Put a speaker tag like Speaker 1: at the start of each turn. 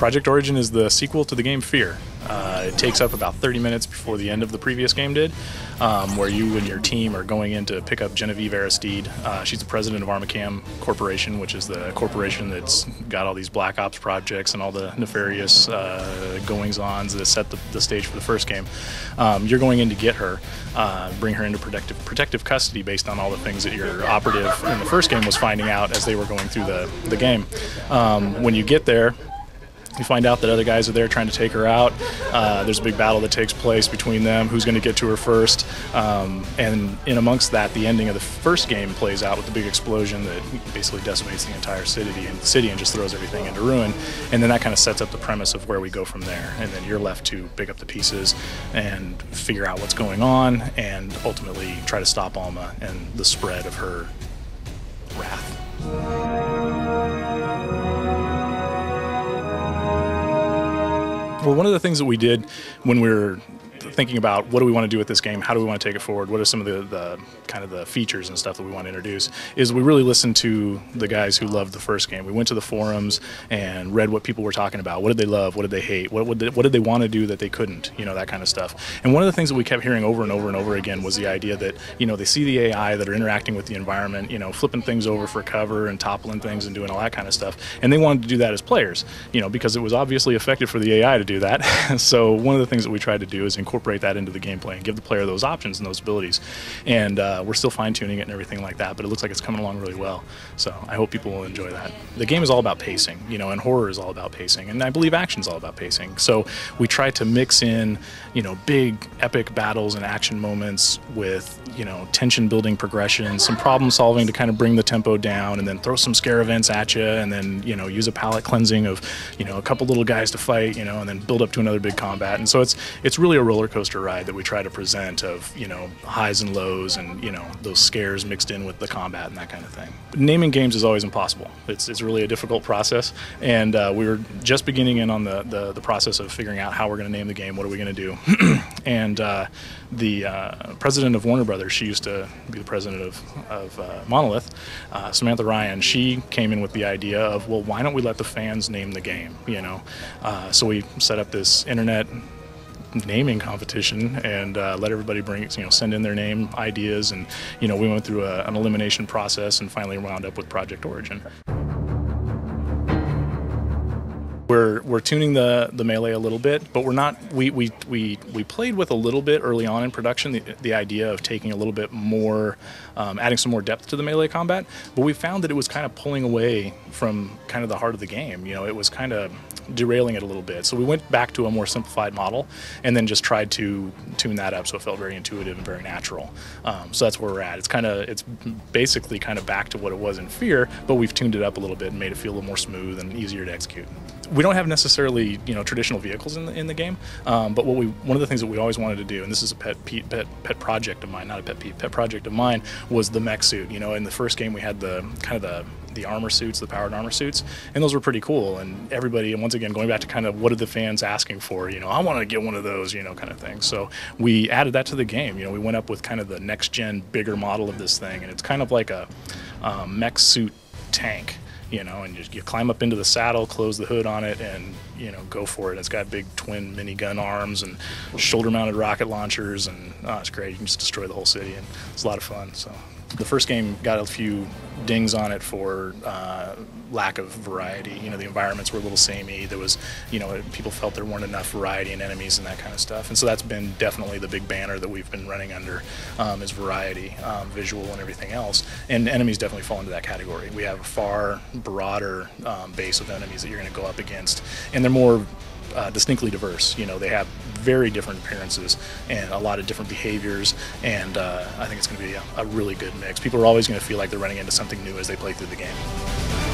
Speaker 1: Project Origin is the sequel to the game Fear. It takes up about 30 minutes before the end of the previous game did, where you and your team are going in to pick up Genevieve Aristide. She's the president of Armacam Corporation, which is the corporation that's got all these Black Ops projects and all the nefarious goings-ons that set the stage for the first game. You're going in to get her, bring her into protective custody based on all the things that your operative in the first game was finding out as they were going through the game. When you get there, you find out that other guys are there trying to take her out. There's a big battle that takes place between them, who's going to get to her first. And in amongst that, the ending of the first game plays out with the big explosion that basically decimates the entire city and just throws everything into ruin. And then that kind of sets up the premise of where we go from there. And then you're left to pick up the pieces and figure out what's going on and ultimately try to stop Alma and the spread of her wrath. Well, one of the things that we did when we were thinking about what do we want to do with this game, how do we want to take it forward, what are some of the kind of the features and stuff that we want to introduce, is we really listened to the guys who loved the first game. We went to the forums and read what people were talking about. What did they love? What did they hate? What did they want to do that they couldn't? You know, that kind of stuff. And one of the things that we kept hearing over and over and over again was the idea that, you know, they see the AI that are interacting with the environment, you know, flipping things over for cover and toppling things and doing all that kind of stuff. And they wanted to do that as players, you know, because it was obviously effective for the AI to do that. So one of the things that we tried to do is incorporate that into the gameplay and give the player those options and those abilities. And we're still fine-tuning it and everything like that, but it looks like it's coming along really well. So I hope people will enjoy that. The game is all about pacing, you know, and horror is all about pacing, and I believe action is all about pacing. So we try to mix in, you know, big epic battles and action moments with, you know, tension-building progression, some problem-solving to kind of bring the tempo down, and then throw some scare events at you, and then, you know, use a palette cleansing of, you know, a couple little guys to fight, you know, and then build up to another big combat. And so it's really a roller coaster ride that we try to present of, you know, highs and lows and, you know, those scares mixed in with the combat and that kind of thing. Naming games is always impossible. It's really a difficult process, and we were just beginning in on the process of figuring out how we're going to name the game, what are we going to do. And the president of Warner Brothers, she used to be the president of Monolith, Samantha Ryan, she came in with the idea of, well, why don't we let the fans name the game, you know? So we set up this internet naming competition and let everybody send in their name ideas, and, you know, we went through an elimination process and finally wound up with Project Origin. We're tuning the melee a little bit, but we're not. We played with a little bit early on in production the idea of taking a little bit more, adding some more depth to the melee combat. But we found that it was kind of pulling away from kind of the heart of the game. You know, it was kind of derailing it a little bit. So we went back to a more simplified model, and then just tried to tune that up so it felt very intuitive and very natural. So that's where we're at. It's basically kind of back to what it was in Fear, but we've tuned it up a little bit and made it feel a little more smooth and easier to execute. We don't have necessarily, you know, traditional vehicles in the game, but one of the things that we always wanted to do, and this is a pet project of mine, not a pet project of mine, was the mech suit. You know, in the first game we had the armor suits, the powered armor suits, and those were pretty cool. And everybody, and once again, going back to kind of what are the fans asking for, you know, I want to get one of those, you know, kind of thing. So we added that to the game. You know, we went up with kind of the next gen, bigger model of this thing, and it's kind of like a mech suit tank. You know, and you climb up into the saddle, close the hood on it, and, you know, go for it. It's got big twin minigun arms and shoulder-mounted rocket launchers, and it's great. You can just destroy the whole city, and it's a lot of fun. So the first game got a few dings on it for lack of variety. You know, the environments were a little samey. There was, you know, people felt there weren't enough variety in enemies and that kind of stuff. And so that's been definitely the big banner that we've been running under, is variety, visual and everything else. And enemies definitely fall into that category. We have a far broader base of enemies that you're going to go up against, and they're more distinctly diverse. You know, they have very different appearances and a lot of different behaviors, and I think it's going to be a really good mix. People are always going to feel like they're running into something new as they play through the game.